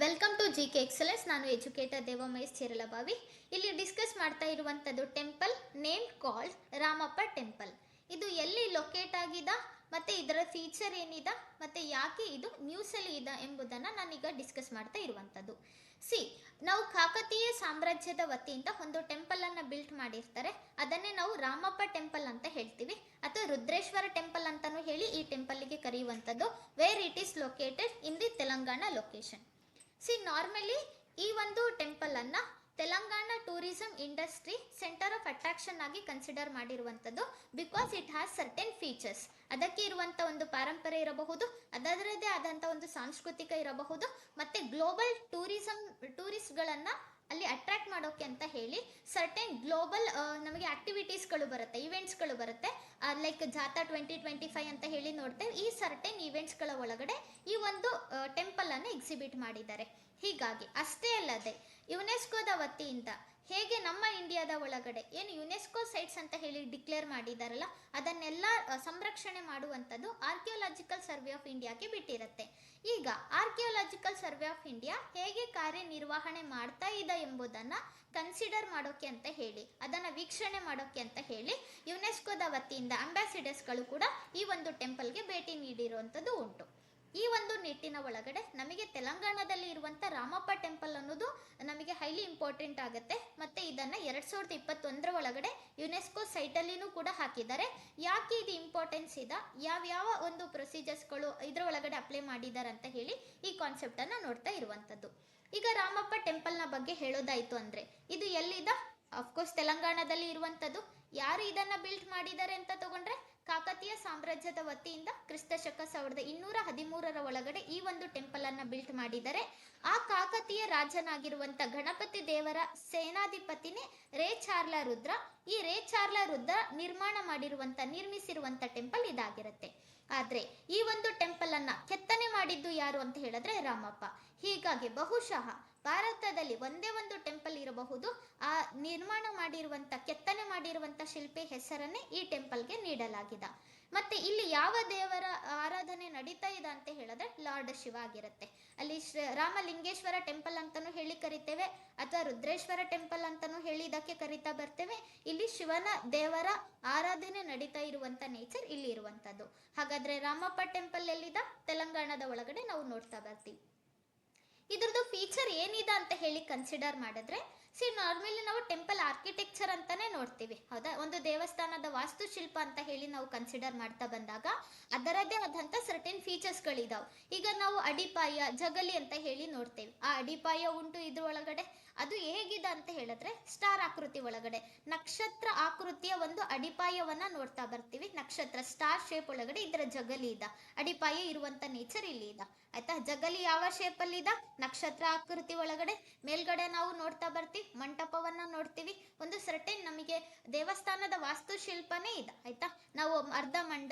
Welcome to G K excellence. ನಾನು educator Devamahesh Cheralabavi. ಇಲ್ಲಿ discuss ಮಾಡ್ತಾ ಇರುವಂಥದ್ದು temple name called Ramappa temple. ಇದು ಎಲ್ಲಿ ಲೊಕೇಟ್ ಆಗಿದೆ ಮತ್ತು ಇದರ ಫೀಚರ್ ಏನಿದೆ ಮತ್ತು ಯಾಕೆ ಇದು ನ್ಯೂಸಲ್ಲಿ ಇದೆ ಎಂಬುದನ್ನು ನಾನೀಗ ಡಿಸ್ಕಸ್ ಮಾಡ್ತಾ ಇರುವಂಥದ್ದು. ನಾವು ಕಾಕತೀಯ ಸಾಮ್ರಾಜ್ಯದ ವತಿಯಿಂದ ಒಂದು ಟೆಂಪಲನ್ನು ಬಿಲ್ಟ್ ಮಾಡಿರ್ತಾರೆ. ಅದನ್ನೇ ನಾವು ರಾಮಪ್ಪ ಟೆಂಪಲ್ ಅಂತ ಹೇಳ್ತೀವಿ, ಅಥವಾ ರುದ್ರೇಶ್ವರ ಟೆಂಪಲ್ ಅಂತಲೂ ಹೇಳಿ ಈ ಟೆಂಪಲ್ಗೆ ಕರೆಯುವಂಥದ್ದು. Where it is located in the Telangana location. Normally ಈ ಒಂದು ಟೆಂಪಲನ್ನು Telangana tourism industry centre of attraction ಆಗಿ ಕನ್ಸಿಡರ್ ಮಾಡಿರುವಂಥದ್ದು. Because it has certain features. ಅದಕ್ಕೆ ಇರುವಂಥ ಒಂದು ಪಾರಂಪರೆ ಇರಬಹುದು, ಅದರದೇ ಆದಂಥ ಒಂದು ಸಾಂಸ್ಕೃತಿಕ ಇರಬಹುದು, ಮತ್ತು ಗ್ಲೋಬಲ್ ಟೂರಿಸ್ಟ್ಗಳನ್ನು ಅಲ್ಲಿ ಅಟ್ರಾಕ್ಟ್ ಮಾಡೋಕ್ಕೆ ಅಂತ ಹೇಳಿ ಸರ್ಟೆನ್ ಗ್ಲೋಬಲ್ ನಮಗೆ ಆಕ್ಟಿವಿಟೀಸ್ಗಳು ಬರುತ್ತೆ, ಇವೆಂಟ್ಸ್ಗಳು ಬರುತ್ತೆ. ಲೈಕ್ ಜಾಥಾ 2025 ಅಂತ ಹೇಳಿ ನೋಡ್ತೇವೆ. ಈ ಸರ್ಟೆನ್ ಇವೆಂಟ್ಸ್ಗಳ ಒಳಗಡೆ ಈ ಒಂದು ಟೆಂಪಲನ್ನು ಎಕ್ಸಿಬಿಟ್ ಮಾಡಿದ್ದಾರೆ. ಹೀಗಾಗಿ ಅಷ್ಟೇ ಅಲ್ಲದೆ ಯುನೆಸ್ಕೋದ ವತಿಯಿಂದ ಹೇಗೆ ನಮ್ಮ ಇಂಡಿಯಾದ ಒಳಗಡೆ ಏನು ಯುನೆಸ್ಕೋ ಸೈಟ್ಸ್ ಅಂತ ಹೇಳಿ ಡಿಕ್ಲೇರ್ ಮಾಡಿದಾರಲ್ಲ, ಅದನ್ನೆಲ್ಲ ಸಂರಕ್ಷಣೆ ಮಾಡುವಂಥದ್ದು ಆರ್ಕಿಯೋಲಾಜಿಕಲ್ ಸರ್ವೆ ಆಫ್ ಇಂಡಿಯಾಗೆ ಬಿಟ್ಟಿರುತ್ತೆ. ಈಗ ಆರ್ಕಿಯೋಲಾಜಿಕಲ್ ಸರ್ವೆ ಆಫ್ ಇಂಡಿಯಾ ಹೇಗೆ ಕಾರ್ಯನಿರ್ವಹಣೆ ಮಾಡ್ತಾ ಇದೆ ಎಂಬುದನ್ನು ಕನ್ಸಿಡರ್ ಮಾಡೋಕ್ಕೆ ಅಂತ ಹೇಳಿ, ಅದನ್ನು ವೀಕ್ಷಣೆ ಮಾಡೋಕ್ಕೆ ಅಂತ ಹೇಳಿ ಯುನೆಸ್ಕೋದ ವತಿಯಿಂದ ಅಂಬಾಸಿಡರ್ಸ್ಗಳು ಕೂಡ ಈ ಒಂದು ಟೆಂಪಲ್ಗೆ ಭೇಟಿ ನೀಡಿರುವಂಥದ್ದು ಉಂಟು. ಈ ಒಂದು ನಿಟ್ಟಿನ ಒಳಗಡೆ ನಮಗೆ ತೆಲಂಗಾಣದಲ್ಲಿ ಇರುವಂಥ ರಾಮಪ್ಪ ಟೆಂಪಲ್ ಅನ್ನೋದು ನಮಗೆ ಹೈಲಿ ಇಂಪಾರ್ಟೆಂಟ್ ಆಗುತ್ತೆ. ಮತ್ತು ಇದನ್ನು 2021 ಒಳಗಡೆ ಯುನೆಸ್ಕೋ ಸೈಟಲ್ಲಿನೂ ಕೂಡ ಹಾಕಿದ್ದಾರೆ. ಯಾಕೆ ಇದು ಇಂಪಾರ್ಟೆನ್ಸ್ ಇದೆ, ಯಾವ್ಯಾವ ಒಂದು ಪ್ರೊಸೀಜರ್ಸ್ಗಳು ಇದರ ಒಳಗಡೆ ಅಪ್ಲೈ ಮಾಡಿದ್ದಾರೆ ಅಂತ ಹೇಳಿ ಈ ಕಾನ್ಸೆಪ್ಟನ್ನು ನೋಡ್ತಾ ಇರುವಂಥದ್ದು. ಈಗ ರಾಮಪ್ಪ ಟೆಂಪಲ್ನ ಬಗ್ಗೆ ಹೇಳೋದಾಯಿತು ಅಂದರೆ ಇದು ಎಲ್ಲಿದೆ? ಅಫ್ಕೋರ್ಸ್ ತೆಲಂಗಾಣದಲ್ಲಿ ಇರುವಂಥದ್ದು. ಯಾರು ಇದನ್ನು ಬಿಲ್ಟ್ ಮಾಡಿದ್ದಾರೆ ಅಂತ ತಗೊಂಡ್ರೆ ಕಾಕತೀಯ ಸಾಮ್ರಾಜ್ಯದ ವತಿಯಿಂದ ಕ್ರಿಸ್ತಶಕ 1213 ಒಳಗಡೆ ಈ ಒಂದು ಟೆಂಪಲನ್ನು ಬಿಲ್ಟ್ ಮಾಡಿದ್ದಾರೆ. ಆ ಕಾಕತೀಯ ರಾಜನಾಗಿರುವಂಥ ಗಣಪತಿ ದೇವರ ಸೇನಾಧಿಪತಿನೇ ರೇಚಾರ್ಲ ರುದ್ರ. ಈ ರೇಚಾರ್ಲ ರುದ್ರ ನಿರ್ಮಿಸಿರುವಂಥ ಟೆಂಪಲ್ ಇದಾಗಿರುತ್ತೆ. ಆದರೆ ಈ ಒಂದು ಟೆಂಪಲನ್ನು ಕೆತ್ತನೆ ಮಾಡಿದ್ದು ಯಾರು ಅಂತ ಹೇಳಿದ್ರೆ ರಾಮಪ್ಪ. ಹೀಗಾಗಿ ಬಹುಶಃ ಭಾರತದಲ್ಲಿ ಒಂದೇ ಒಂದು ಟೆಂಪಲ್ ಇರಬಹುದು ಆ ನಿರ್ಮಾಣ ಮಾಡಿರುವಂಥ ಕೆತ್ತನೆ ಮಾಡಿರುವಂಥ ಶಿಲ್ಪಿ ಹೆಸರನ್ನೇ ಈ ಟೆಂಪಲ್ಗೆ ನೀಡಲಾಗಿದೆ. ಮತ್ತು ಇಲ್ಲಿ ಯಾವ ದೇವರ ಆರಾಧನೆ ನಡೀತಾ ಇದೆ ಅಂತ ಹೇಳಿದ್ರೆ ಲಾರ್ಡ್ ಶಿವ ಆಗಿರುತ್ತೆ. ಅಲ್ಲಿ ರಾಮಲಿಂಗೇಶ್ವರ ಟೆಂಪಲ್ ಅಂತಲೂ ಹೇಳಿ ಕರಿತೇವೆ, ಅಥವಾ ರುದ್ರೇಶ್ವರ ಟೆಂಪಲ್ ಅಂತಲೂ ಹೇಳಿ ಇದಕ್ಕೆ ಕರಿತಾ ಬರ್ತೇವೆ. ಇಲ್ಲಿ ಶಿವನ ದೇವರ ಆರಾಧನೆ ನಡೀತಾ ಇರುವಂಥ ನೇಚರ್ ಇಲ್ಲಿ ಇರುವಂಥದ್ದು. ಹಾಗಾದರೆ ರಾಮಪ್ಪ ಟೆಂಪಲ್ ಎಲ್ಲಿದೆ? ತೆಲಂಗಾಣದ ಒಳಗಡೆ ನಾವು ನೋಡ್ತಾ ಬರ್ತೀವಿ. ಇದ್ರದ್ದು ಫೀಚರ್ ಏನಿದೆ ಅಂತ ಹೇಳಿ ಕನ್ಸಿಡರ್ ಮಾಡಿದ್ರೆ ನಾರ್ಮಲಿ ನಾವು ಟೆಂಪಲ್ ಆರ್ಕಿಟೆಕ್ಚರ್ ಅಂತಾನೆ ನೋಡ್ತೀವಿ, ಹೌದಾ? ಒಂದು ದೇವಸ್ಥಾನದ ವಾಸ್ತುಶಿಲ್ಪ ಅಂತ ಹೇಳಿ ನಾವು ಕನ್ಸಿಡರ್ ಮಾಡ್ತಾ ಬಂದಾಗ ಅದರದ್ದೇ ಆದಂಥ ಸರ್ಟೆನ್ ಫೀಚರ್ಸ್ಗಳಿದಾವೆ. ಈಗ ನಾವು ಅಡಿಪಾಯ, ಜಗಲಿ ಅಂತ ಹೇಳಿ ನೋಡ್ತೇವೆ. ಆ ಅಡಿಪಾಯ ಉಂಟು ಇದ್ರೊಳಗಡೆ. ಅದು ಹೇಗಿದೆ ಅಂತ ಹೇಳಿದ್ರೆ ಸ್ಟಾರ್ ಆಕೃತಿ ಒಳಗಡೆ ನಕ್ಷತ್ರ ಆಕೃತಿಯ ಒಂದು ಅಡಿಪಾಯವನ್ನು ನೋಡ್ತಾ ಬರ್ತೀವಿ. ನಕ್ಷತ್ರ ಸ್ಟಾರ್ ಶೇಪ್ ಒಳಗಡೆ ಇದರ ಜಗಲಿ ಇದೆ, ಅಡಿಪಾಯ ಇರುವಂಥ ನೇಚರ್ ಇಲ್ಲಿ ಇದೆ. ಆಯ್ತಾ? ಜಗಲಿ ಯಾವ ಶೇಪಲ್ಲಿ ಇದೆ? ನಕ್ಷತ್ರ ಆಕೃತಿ ಒಳಗಡೆ. ಮೇಲ್ಗಡೆ ನಾವು ನೋಡ್ತಾ ಬರ್ತೀವಿ, ಮಂಟಪವನ್ನು ನೋಡ್ತೀವಿ. ಒಂದು ಸರ್ಟೆನ್ ನಮಗೆ ದೇವಸ್ಥಾನದ ವಾಸ್ತುಶಿಲ್ಪನೇ ಇದೆ. ಆಯ್ತಾ? ನಾವು ಅರ್ಧ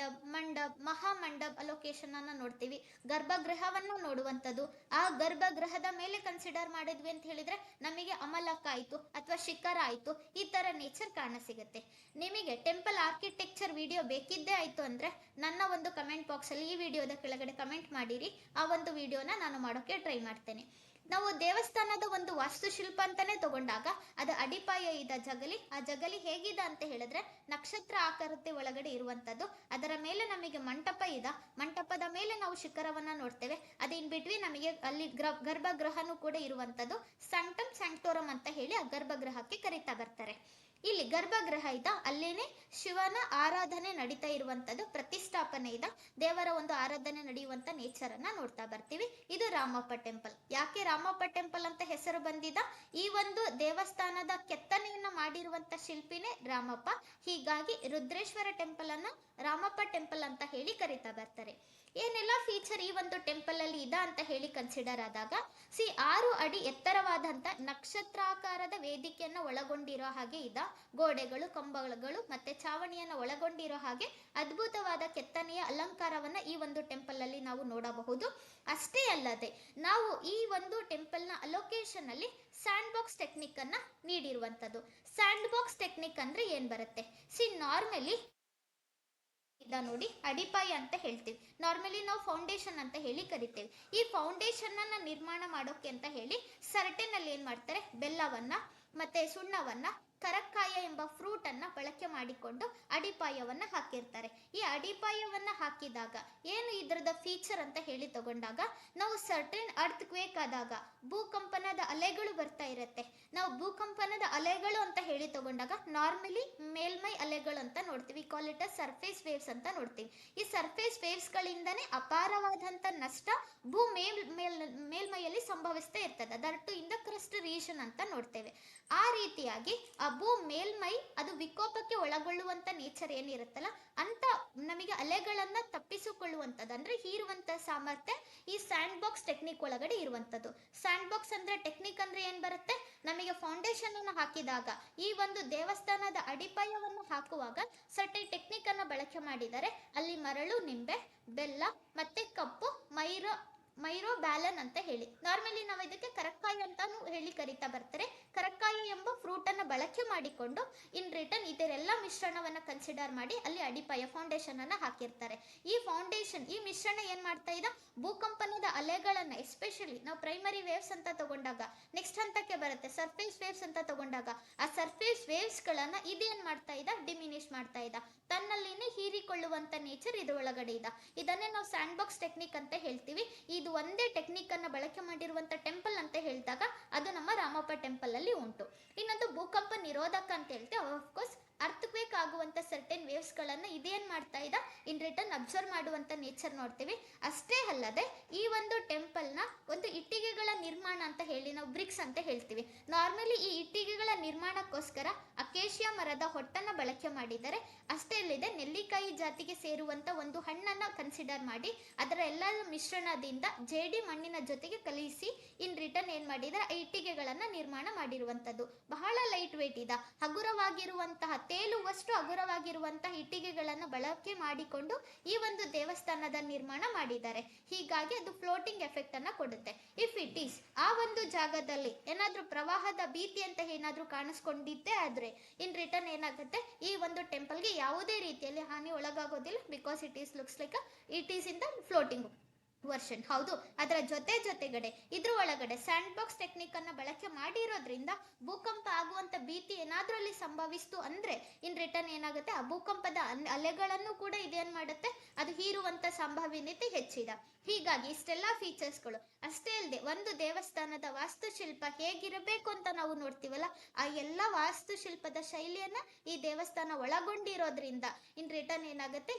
ಮಂಡಪ್, ಮಹಾಮಂಡಪ್ ಲೊಕೇಶನ್ ಅನ್ನು ನೋಡ್ತೀವಿ. ಗರ್ಭಗೃಹವನ್ನು ನೋಡುವಂಥದ್ದು. ಆ ಗರ್ಭಗೃಹದ ಮೇಲೆ ಕನ್ಸಿಡರ್ ಮಾಡಿದ್ವಿ ಅಂತ ಹೇಳಿದ್ರೆ ನಮಗೆ ಅಮಲಕ ಆಯಿತು ಅಥವಾ ಶಿಖರ ಆಯಿತು, ಈ ಥರ ನೇಚರ್ ಕಾಣಸಿಗುತ್ತೆ. ನಿಮಗೆ ಟೆಂಪಲ್ ಆರ್ಕಿಟೆಕ್ಚರ್ ವಿಡಿಯೋ ಬೇಕಿದ್ದೇ ಆಯಿತು ಅಂದರೆ ನನ್ನ ಒಂದು ಕಮೆಂಟ್ ಬಾಕ್ಸಲ್ಲಿ ಈ ವಿಡಿಯೋದ ಕೆಳಗಡೆ ಕಮೆಂಟ್ ಮಾಡಿರಿ. ಆ ಒಂದು ವಿಡಿಯೋನ ನಾನು ಮಾಡೋಕ್ಕೆ ಟ್ರೈ ಮಾಡ್ತೇನೆ. ನಾವು ದೇವಸ್ಥಾನದ ಒಂದು ವಾಸ್ತುಶಿಲ್ಪ ಅಂತಾನೆ ತಗೊಂಡಾಗ ಅದು ಅಡಿಪಾಯ ಇದೆ ಜಗಲಿ. ಆ ಜಗಲಿ ಹೇಗಿದೆ ಅಂತ ಹೇಳಿದ್ರೆ ನಕ್ಷತ್ರ ಆಕೃತಿ ಒಳಗಡೆ ಇರುವಂಥದ್ದು. ಅದರ ಮೇಲೆ ನಮಗೆ ಮಂಟಪ ಇದೆ, ಮಂಟಪದ ಮೇಲೆ ನಾವು ಶಿಖರವನ್ನು ನೋಡ್ತೇವೆ. ಅದು ಇನ್ ಬಿಟ್ವೀನ್ ನಮಗೆ ಅಲ್ಲಿ ಗರ್ಭಗೃಹನೂ ಕೂಡ ಇರುವಂಥದ್ದು. ಸ್ಯಾಂಕ್ಟಮ್ ಸ್ಯಾಂಕ್ಟೋರಮ್ ಅಂತ ಹೇಳಿ ಆ ಗರ್ಭಗೃಹಕ್ಕೆ ಕರೀತಾ ಬರ್ತಾರೆ. ಇಲ್ಲಿ ಗರ್ಭಗೃಹ ಇದೆ, ಅಲ್ಲೇನೆ ಶಿವನ ಆರಾಧನೆ ನಡೀತಾ ಇರುವಂಥದ್ದು, ಪ್ರತಿಷ್ಠಾಪನೆ ಇದೆ, ದೇವರ ಒಂದು ಆರಾಧನೆ ನಡೆಯುವಂಥ ನೇಚರನ್ನು ನೋಡ್ತಾ ಬರ್ತೀವಿ. ಇದು ರಾಮಪ್ಪ ಟೆಂಪಲ್. ಯಾಕೆ ರಾಮಪ್ಪ ಟೆಂಪಲ್ ಅಂತ ಹೆಸರು ಬಂದಿದ? ಈ ಒಂದು ದೇವಸ್ಥಾನದ ಕೆತ್ತನೆಯನ್ನು ಮಾಡಿರುವಂಥ ಶಿಲ್ಪಿನೇ ರಾಮಪ್ಪ. ಹೀಗಾಗಿ ರುದ್ರೇಶ್ವರ ಟೆಂಪಲ್ ಅನ್ನು ರಾಮಪ್ಪ ಟೆಂಪಲ್ ಅಂತ ಹೇಳಿ ಕರೀತಾ ಬರ್ತಾರೆ. ಏನೆಲ್ಲ ಫೀಚರ್ ಈ ಒಂದು ಟೆಂಪಲ್ ಅಲ್ಲಿ ಇದೆ ಅಂತ ಹೇಳಿ ಕನ್ಸಿಡರ್ ಆದಾಗ 6 ಅಡಿ ಎತ್ತರವಾದಂಥ ನಕ್ಷತ್ರಾಕಾರದ ವೇದಿಕೆಯನ್ನು ಒಳಗೊಂಡಿರೋ ಹಾಗೆ ಇದೆ. ಗೋಡೆಗಳು, ಕಂಬಗಳು ಮತ್ತೆ ಚಾವಣಿಯನ್ನು ಒಳಗೊಂಡಿರೋ ಹಾಗೆ ಅದ್ಭುತವಾದ ಕೆತ್ತನೆಯ ಅಲಂಕಾರವನ್ನು ಈ ಒಂದು ಟೆಂಪಲ್ ಅಲ್ಲಿ ನಾವು ನೋಡಬಹುದು. ಅಷ್ಟೇ ಅಲ್ಲದೆ ನಾವು ಈ ಒಂದು ಟೆಂಪಲ್ನ ಅಲೋಕೇಶನ್ ಅಲ್ಲಿ ಸ್ಯಾಂಡ್ ಬಾಕ್ಸ್ ಟೆಕ್ನಿಕ್ ಅನ್ನ ನೀಡಿರುವಂಥದ್ದು. ಸ್ಯಾಂಡ್ ಬಾಕ್ಸ್ ಟೆಕ್ನಿಕ್ ಅಂದ್ರೆ ಏನ್ ಬರುತ್ತೆ? ನಾರ್ಮಲಿ ಇದ ನೋಡಿ ಅಡಿಪಾಯ ಅಂತ ಹೇಳ್ತೀವಿ. ನಾರ್ಮಲಿ ನಾವು ಫೌಂಡೇಶನ್ ಅಂತ ಹೇಳಿ ಕರಿತೇವೆ. ಈ ಫೌಂಡೇಶನ್ ಅನ್ನ ನಿರ್ಮಾಣ ಮಾಡೋಕೆ ಅಂತ ಹೇಳಿ ಸರ್ಟೆನ್ ಅಲ್ಲಿ ಏನ್ ಮಾಡ್ತಾರೆ, ಬೆಲ್ಲವನ್ನ ಮತ್ತೆ ಸುಣ್ಣವನ್ನ, ಕರಕ್ಕಾಯ ಎಂಬ ಫ್ರೂಟ್ ಅನ್ನ ಬಳಕೆ ಮಾಡಿಕೊಂಡು ಅಡಿಪಾಯವನ್ನ ಹಾಕಿರ್ತಾರೆ. ಈ ಅಡಿಪಾಯವನ್ನ ಹಾಕಿದಾಗ ಏನು ಇದ್ರದ ಫೀಚರ್ ಅಂತ ಹೇಳಿ ತಗೊಂಡಾಗ, ನಾವು ಸರ್ಟೆನ್ ಅರ್ತ್ ಕ್ವೇಕ್ ಆದಾಗ ಭೂಕಂಪನದ ಅಲೆಗಳು ಬರ್ತಾ ಇರತ್ತೆ. ನಾವು ಭೂಕಂಪನದ ಅಲೆಗಳು ಅಂತ ಹೇಳಿ ತಗೊಂಡಾಗ ನಾರ್ಮಲಿ ಮೇಲ್ಮೈ ಅಲೆಗಳು ಅಂತ ನೋಡ್ತೀವಿ, ಕಾಲ್ ಇಟ್ ಸರ್ಫೇಸ್ ವೇವ್ಸ್ ಅಂತ ನೋಡ್ತೀವಿ. ಈ ಸರ್ಫೇಸ್ ವೇವ್ಸ್ ಗಳಿಂದನೇ ಅಪಾರವಾದಂತ ನಷ್ಟ ಭೂ ಮೇಲ್ಮೈಯಲ್ಲಿ ಸಂಭವಿಸ್ತಾ ಇರ್ತದೆ. That in the crust region ಅಂತ ನೋಡ್ತೇವೆ. ಆ ರೀತಿಯಾಗಿ ಆ ಭೂ ಮೇಲ್ಮೈ ಅದು ವಿಕೋಪಕ್ಕೆ ಒಳಗೊಳ್ಳುವಂತ ನೇಚರ್ ಏನಿರುತ್ತಲ್ಲ, ಅಂತ ನಮಗೆ ಅಲೆಗಳನ್ನ ತಪ್ಪಿಸಿಕೊಳ್ಳುವಂಥದ್ದು ಅಂದ್ರೆ ಹೀರುವಂತ ಸಾಮರ್ಥ್ಯ ಈ ಸ್ಯಾಂಡ್ ಬಾಕ್ಸ್ ಟೆಕ್ನಿಕ್ ಒಳಗಡೆ ಇರುವಂತದ್ದು. ಸ್ಯಾಂಡ್ ಬಾಕ್ಸ್ ಅಂದ್ರೆ ಟೆಕ್ನಿಕ್ ಅಂದ್ರೆ ಏನ್ ಬರುತ್ತೆ, ನಮಗೆ ಫೌಂಡೇಶನ್ ಅನ್ನು ಹಾಕಿದಾಗ, ಈ ಒಂದು ದೇವಸ್ಥಾನದ ಅಡಿಪಾಯವನ್ನು ಹಾಕುವಾಗ ಸರ್ಟನ್ ಟೆಕ್ನಿಕ್ ಅನ್ನ ಬಳಕೆ ಮಾಡಿದರೆ ಅಲ್ಲಿ ಮರಳು, ನಿಂಬೆ, ಬೆಲ್ಲ ಮತ್ತೆ ಕಪ್ಪು ಮೈರೋ ಬ್ಯಾಲನ್ ಅಂತ ಹೇಳಿ, ನಾರ್ಮಲಿ ನಾವು ಇದಕ್ಕೆ ಕರಕ್ಕಾಯಿ ಅಂತಾನು ಹೇಳಿ ಕರಿತಾ ಬರ್ತಾರೆ. ಕರಕ್ಕಾಯಿ ಎಂಬ ಫ್ರೂಟ್ ಅನ್ನ ಬಳಕೆ ಮಾಡಿಕೊಂಡು ಇನ್ ರಿಟರ್ನ್ ಇದರೆಲ್ಲ ಮಿಶ್ರಣವನ್ನ ಕನ್ಸಿಡರ್ ಮಾಡಿ ಅಲ್ಲಿ ಅಡಿಪಾಯ ಫೌಂಡೇಶನ್ ಅನ್ನ ಹಾಕಿರ್ತಾರೆ. ಈ ಫೌಂಡೇಶನ್, ಈ ಮಿಶ್ರಣ ಏನ್ ಮಾಡ್ತಾ ಇದೆ, ಭೂಕಂಪನದ ಅಲೆಗಳನ್ನ ಎಸ್ಪೆಷಲಿ ನಾವು ಪ್ರೈಮರಿ ವೇವ್ಸ್ ಅಂತ ತಗೊಂಡಾಗ, ನೆಕ್ಸ್ಟ್ ಹಂತಕ್ಕೆ ಬರುತ್ತೆ ಸರ್ಫೇಸ್ ವೇವ್ಸ್ ಅಂತ ತಗೊಂಡಾಗ, ಆ ಸರ್ಫೇಸ್ ವೇವ್ಸ್ ಗಳನ್ನ ಇದೇನ್ ಮಾಡ್ತಾ ಇದ್ದ, ಡಿಮಿನಿಷ್ ಮಾಡ್ತಾ ಇದ್ದ, ತನ್ನಲ್ಲಿನೇ ಹೀರಿಕೊಳ್ಳುವಂತ ನೇಚರ್ ಇದ್ರೊಳಗಡೆ ಇದೆ. ಇದನ್ನೇ ನಾವು ಸ್ಯಾಂಡ್ ಬಾಕ್ಸ್ ಟೆಕ್ನಿಕ್ ಅಂತ ಹೇಳ್ತೀವಿ. ಇದು ಒಂದೇ ಟೆಕ್ನಿಕ್ ಅನ್ನ ಬಳಕೆ ಮಾಡಿರುವಂತ ಟೆಂಪಲ್ ಅಂತ ಹೇಳಿದಾಗ ಅದು ನಮ್ಮ ರಾಮಪ್ಪ ಟೆಂಪಲ್ ಅಲ್ಲಿ ಉಂಟು. ಇನ್ನೊಂದು ಭೂಕಂಪ ನಿರೋಧಕ ಅಂತ ಹೇಳ್ತೇವೆ. ಆಫ್ಕೋರ್ಸ್ ಅರ್ತ್ ಕ್ವೇಕ್ ಆಗುವಂತ ಸರ್ಟೆನ್ ವೇವ್ಸ್ ಗಳನ್ನ ಇದೇನ್ ಮಾಡ್ತಾ ಇದ್ದ, ಇನ್ ರಿಟರ್ನ್ ಅಬ್ಸರ್ವ್ ಮಾಡುವಂತ ನೇಚರ್ ನೋಡ್ತೀವಿ. ಅಷ್ಟೇ ಅಲ್ಲದೆ ಈ ಒಂದು ಟೆಂಪಲ್ ನ ಒಂದು ಇಟ್ಟಿಗೆಗಳ ನಿರ್ಮಾಣ ಅಂತ ಹೇಳಿ ನಾವು ಬ್ರಿಕ್ಸ್ ಅಂತ ಹೇಳ್ತೀವಿ. ನಾರ್ಮಲಿ ಈ ಇಟ್ಟಿಗೆಗಳ ನಿರ್ಮಾಣಕ್ಕೋಸ್ಕರ ಅಕೇಶಿಯಾ ಮರದ ಹೊಟ್ಟನ್ನ ಬಳಕೆ ಮಾಡಿದರೆ, ಅಷ್ಟೇ ಅಲ್ಲದೆ ನೆಲ್ಲಿಕಾಯಿ ಜಾತಿಗೆ ಸೇರುವಂತ ಒಂದು ಹಣ್ಣನ್ನ ಕನ್ಸಿಡರ್ ಮಾಡಿ ಅದರ ಎಲ್ಲ ಮಿಶ್ರಣದಿಂದ ಜೇಡಿ ಮಣ್ಣಿನ ಜೊತೆಗೆ ಕಲಿಸಿ ಇನ್ ರಿಟರ್ನ್ ಏನ್ ಮಾಡಿದರೆ ಆ ಇಟ್ಟಿಗೆಗಳನ್ನ ನಿರ್ಮಾಣ ಮಾಡಿರುವಂತದ್ದು. ಬಹಳ ಲೈಟ್ ವೇಟ್ ಇದೆ, ಹಗುರವಾಗಿರುವಂತಹ ತೇಲುವಷ್ಟು ಹಗುರವಾಗಿರುವಂತಹ ಇಟ್ಟಿಗೆಗಳನ್ನ ಬಳಕೆ ಮಾಡಿಕೊಂಡು ಈ ಒಂದು ದೇವಸ್ಥಾನದ ನಿರ್ಮಾಣ ಮಾಡಿದ್ದಾರೆ. ಹೀಗಾಗಿ ಅದು ಫ್ಲೋಟಿಂಗ್ ಎಫೆಕ್ಟ್ ಅನ್ನ ಕೊಡುತ್ತೆ. ಇಫ್ ಇಟ್ ಈಸ್ ಆ ಒಂದು ಜಾಗದಲ್ಲಿ ಏನಾದ್ರೂ ಪ್ರವಾಹದ ಭೀತಿ ಅಂತ ಏನಾದ್ರೂ ಕಾಣಿಸ್ಕೊಂಡಿದ್ದೆ ಆದ್ರೆ ಇನ್ ರಿಟರ್ನ್ ಏನಾಗುತ್ತೆ, ಈ ಒಂದು ಟೆಂಪಲ್ಗೆ ಯಾವುದೇ ರೀತಿಯಲ್ಲಿ ಹಾನಿ ಒಳಗಾಗೋದಿಲ್ಲ. Because it is looks like it is in the floating version. ಹೌದು, ಅದರ ಜೊತೆಗಡೆ ಇದ್ರ ಒಳಗಡೆ ಸ್ಯಾಂಡ್ ಬಾಕ್ಸ್ ಟೆಕ್ನಿಕ್ ಅನ್ನ ಬಳಕೆ ಮಾಡಿರೋದ್ರಿಂದ ಭೂಕಂಪ ಆಗುವಂತ ಭೀತಿ ಏನಾದ್ರೂ ಅಲ್ಲಿ ಸಂಭವಿಸ್ತು ಅಂದ್ರೆ ಇನ್ ರಿಟರ್ನ್ ಏನಾಗುತ್ತೆ, ಆ ಭೂಕಂಪದ ಅಲೆಗಳನ್ನು ಕೂಡ ಇದೇನ್ ಮಾಡುತ್ತೆ, ಅದು ಹೀರುವಂತ ಸಂಭಾವ್ಯತೆ ಹೆಚ್ಚಿದೆ. ಹೀಗಾಗಿ ಇಷ್ಟೆಲ್ಲಾ ಫೀಚರ್ಸ್ಗಳು. ಅಷ್ಟೇ ಅಲ್ಲದೆ ಒಂದು ದೇವಸ್ಥಾನದ ವಾಸ್ತುಶಿಲ್ಪ ಹೇಗಿರಬೇಕು ಅಂತ ನಾವು ನೋಡ್ತೀವಲ್ಲ, ಆ ಎಲ್ಲ ವಾಸ್ತುಶಿಲ್ಪದ ಶೈಲಿಯನ್ನ ಈ ದೇವಸ್ಥಾನ ಒಳಗೊಂಡಿರೋದ್ರಿಂದ ಇನ್ ರಿಟರ್ನ್ ಏನಾಗುತ್ತೆ,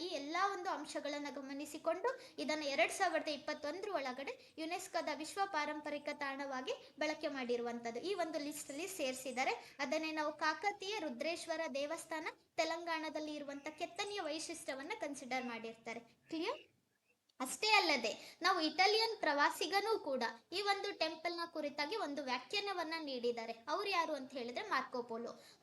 ಈ ಎಲ್ಲಾ ಒಂದು ಅಂಶಗಳನ್ನ ಗಮನಿಸಿಕೊಂಡು ಇದನ್ನ 2021 ಒಳಗಡೆ ಯುನೆಸ್ಕೋದ ವಿಶ್ವ ಪಾರಂಪರಿಕ ತಾಣವಾಗಿ ಬಳಕೆ ಮಾಡಿರುವಂತದ್ದು ಈ ಒಂದು ಲಿಸ್ಟ್ ಅಲ್ಲಿ ಸೇರಿಸಿದ್ದಾರೆ. ಅದನ್ನೇ ನಾವು ಕಾಕತೀಯ ರುದ್ರೇಶ್ವರ ದೇವಸ್ಥಾನ ತೆಲಂಗಾಣದಲ್ಲಿ ಇರುವಂತ ಕೆತ್ತನೆಯ ವೈಶಿಷ್ಟ್ಯವನ್ನ ಕನ್ಸಿಡರ್ ಮಾಡಿರ್ತಾರೆ. ಕ್ಲಿಯರ್? ಅಷ್ಟೇ ಅಲ್ಲದೆ ನಾವು ಇಟಾಲಿಯನ್ ಪ್ರವಾಸಿಗನೂ ಕೂಡ ಈ ಒಂದು ಟೆಂಪಲ್ ನ ಕುರಿತಾಗಿ ಒಂದು ವ್ಯಾಖ್ಯಾನವನ್ನ ನೀಡಿದ್ದಾರೆ. ಅವ್ರು ಯಾರು ಅಂತ ಹೇಳಿದ್ರೆ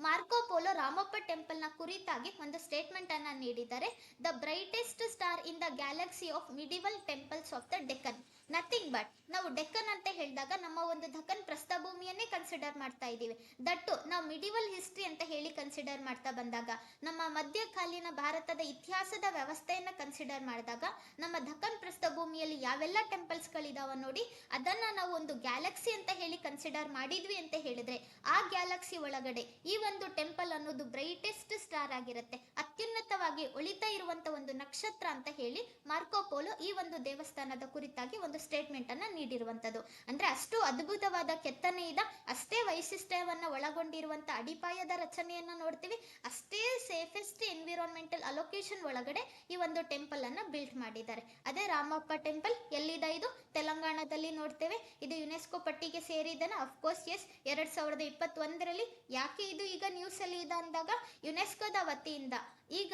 ಮಾರ್ಕೋಪೋಲೋ ರಾಮಪ್ಪ ಟೆಂಪಲ್ ನ ಕುರಿತಾಗಿ ಒಂದು ಸ್ಟೇಟ್ಮೆಂಟ್ ಅನ್ನ ನೀಡಿದ್ದಾರೆ. The brightest star in the Galaxy of medieval temples of the Deccan. Nothing but ನಾವು ಡೆಕ್ಕನ್ ಅಂತ ಹೇಳಿದಾಗ ನಮ್ಮ ಒಂದು ದಕ್ಕನ್ ಪ್ರಸ್ಥಭೂಮಿಯನ್ನೇ ಕನ್ಸಿಡರ್ ಮಾಡ್ತಾ ಇದ್ದೀವಿ. ದಟ್ಟು ನಾವು ಮಿಡಿವಲ್ ಹಿಸ್ಟ್ರಿ ಅಂತ ಹೇಳಿ ಕನ್ಸಿಡರ್ ಮಾಡ್ತಾ ಬಂದಾಗ, ನಮ್ಮ ಮಧ್ಯಕಾಲೀನ ಭಾರತದ ಇತಿಹಾಸದ ವ್ಯವಸ್ಥೆಯನ್ನ ಕನ್ಸಿಡರ್ ಮಾಡಿದಾಗ ನಮ್ಮ ದಕ್ಕನ್ ಪ್ರಸ್ಥಭೂಮಿಯಲ್ಲಿ ಯಾವೆಲ್ಲ ಟೆಂಪಲ್ಸ್ ಗಳಿದಾವ ನೋಡಿ, ಅದನ್ನ ನಾವು ಒಂದು ಗ್ಯಾಲಕ್ಸಿ ಅಂತ ಹೇಳಿ ಕನ್ಸಿಡರ್ ಮಾಡಿದ್ವಿ ಅಂತ ಹೇಳಿದ್ರೆ ಆ ಗ್ಯಾಲಕ್ಸಿ ಒಳಗಡೆ ಈ ಒಂದು ಟೆಂಪಲ್ ಅನ್ನೋದು ಬ್ರೈಟೆಸ್ಟ್ ಸ್ಟಾರ್ ಆಗಿರುತ್ತೆ, ಅತ್ಯುನ್ನತವಾಗಿ ಒಳಿತಾ ಇರುವಂತ ಒಂದು ನಕ್ಷತ್ರ ಅಂತ ಹೇಳಿ ಮಾರ್ಕೋಪೋಲೋ ಈ ಒಂದು ದೇವಸ್ಥಾನದ ಕುರಿತಾಗಿ ಒಂದು ಸ್ಟೇಟ್ಮೆಂಟ್ ಅನ್ನ ನೀಡಿರುವಂತದ್ದು. ಅಂದ್ರೆ ಅಷ್ಟು ಅದ್ಭುತವಾದ ಕೆತ್ತನೆ ಇದೆ, ಅಷ್ಟೇ ವೈಶಿಷ್ಟ್ಯವನ್ನ ಒಳಗೊಂಡಿರುವಂತ ಅಡಿಪಾಯದ ರಚನೆಯನ್ನ ನೋಡ್ತೀವಿ, ಅಷ್ಟೇ ಸೇಫೆಸ್ಟ್ ಎನ್ವಿರಾನ್ಮೆಂಟಲ್ ಅಲೋಕೇಶನ್ ಒಳಗಡೆ ಈ ಒಂದು ಟೆಂಪಲ್ ಅನ್ನ ಬಿಲ್ಟ್ ಮಾಡಿದ್ದಾರೆ. ಅದೇ ರಾಮಪ್ಪ ಟೆಂಪಲ್ ಎಲ್ಲಿದೆ, ಇದು ತೆಲಂಗಾಣದಲ್ಲಿ ನೋಡ್ತೇವೆ. ಇದು ಯುನೆಸ್ಕೋ ಪಟ್ಟಿಗೆ ಸೇರಿದನ. Of course S, 2021ರಲ್ಲಿ. ಯಾಕೆ ಇದು ಈಗ ನ್ಯೂಸ್ ಅಲ್ಲಿ ಇದೆ ಅಂದಾಗ, ಯುನೆಸ್ಕೋದ ವತಿಯಿಂದ ಈಗ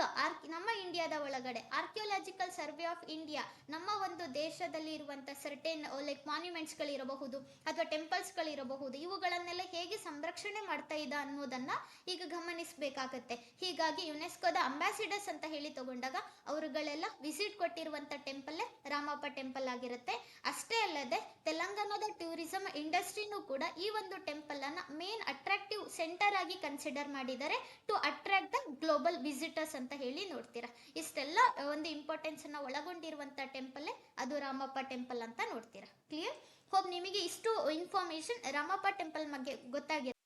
ನಮ್ಮ ಇಂಡಿಯಾದ ಒಳಗಡೆ ಆರ್ಕಿಯೋಲಾಜಿಕಲ್ ಸರ್ವೆ ಆಫ್ ಇಂಡಿಯಾ ನಮ್ಮ ಒಂದು ದೇಶದಲ್ಲಿ ಇರುವಂತ ಸರ್ಟೇನ್ ಲೈಕ್ ಮಾನ್ಯುಮೆಂಟ್ಸ್ ಗಳಿರಬಹುದು ಅಥವಾ ಟೆಂಪಲ್ಸ್ ಗಳಿರಬಹುದು, ಇವುಗಳನ್ನೆಲ್ಲ ಹೇಗೆ ಸಂರಕ್ಷಣೆ ಮಾಡ್ತಾ ಇದೆ ಅನ್ನೋದನ್ನ ಈಗ ಗಮನಿಸಬೇಕಾಗತ್ತೆ. ಹೀಗಾಗಿ ಯುನೆಸ್ಕೋದ ಅಂಬಾಸಿಡರ್ಸ್ ಅಂತ ಹೇಳಿ ತಗೊಂಡಾಗ ಅವರುಗಳೆಲ್ಲ ವಿಸಿಟ್ ಕೊಟ್ಟಿರುವಂತ ಟೆಂಪಲ್ ರಾಮಪ್ಪ ಟೆಂಪಲ್ ಆಗಿರುತ್ತೆ. ಅಷ್ಟೇ ಅಲ್ಲದೆ ತೆಲಂಗಾಣದ ಟೂರಿಸಂ ಇಂಡಸ್ಟ್ರಿ ಇಂಡಸ್ಟ್ರಿನೂ ಕೂಡ ಈ ಒಂದು ಟೆಂಪಲನ್ನು ಮೇನ್ ಅಟ್ರಾಕ್ಟಿವ್ ಸೆಂಟರ್ ಆಗಿ ಕನ್ಸಿಡರ್ ಮಾಡಿದ್ದಾರೆ to attract the global visitors ಅಂತ ಹೇಳಿ ನೋಡ್ತೀರಾ. ಇಷ್ಟೆಲ್ಲ ಒಂದು ಇಂಪಾರ್ಟೆನ್ಸನ್ನು ಒಳಗೊಂಡಿರುವಂಥ ಟೆಂಪಲ್ಲೇ ಅದು ರಾಮಪ್ಪ ಟೆಂಪಲ್ ಅಂತ ನೋಡ್ತೀರಾ. ಕ್ಲಿಯರ್? ಹೋಪ್ ನಿಮಗೆ ಇಷ್ಟು ಇನ್ಫಾರ್ಮೇಷನ್ ರಾಮಪ್ಪ ಟೆಂಪಲ್ ಬಗ್ಗೆ ಗೊತ್ತಾಗಿದೆ.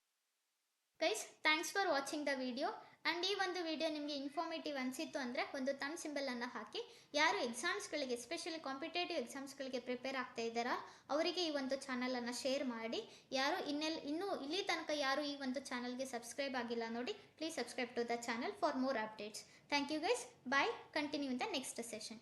Guys, thanks for watching the video. And ಈ ಒಂದು ವಿಡಿಯೋ ನಿಮಗೆ ಇನ್ಫಾರ್ಮೇಟಿವ್ ಅನಿಸಿತ್ತು ಅಂದರೆ ಒಂದು ಥಂಬ್ ಸಿಂಬಲನ್ನು ಹಾಕಿ. ಯಾರು ಎಕ್ಸಾಮ್ಸ್ಗಳಿಗೆ, ಎಸ್ಪೆಷಲಿ ಕಾಂಪಿಟೇಟಿವ್ ಎಕ್ಸಾಮ್ಸ್ಗಳಿಗೆ ಪ್ರಿಪೇರ್ ಆಗ್ತಾ ಇದ್ದಾರಾ ಅವರಿಗೆ ಈ ಒಂದು ಚಾನಲನ್ನು ಶೇರ್ ಮಾಡಿ. ಯಾರು ಇನ್ನೂ ಇಲ್ಲಿ ತನಕ ಯಾರು ಈ ಒಂದು ಚಾನಲ್ಗೆ ಸಬ್ಸ್ಕ್ರೈಬ್ ಆಗಿಲ್ಲ ನೋಡಿ, please subscribe to the channel for more updates. Thank you guys. Bye. Continue in the next session.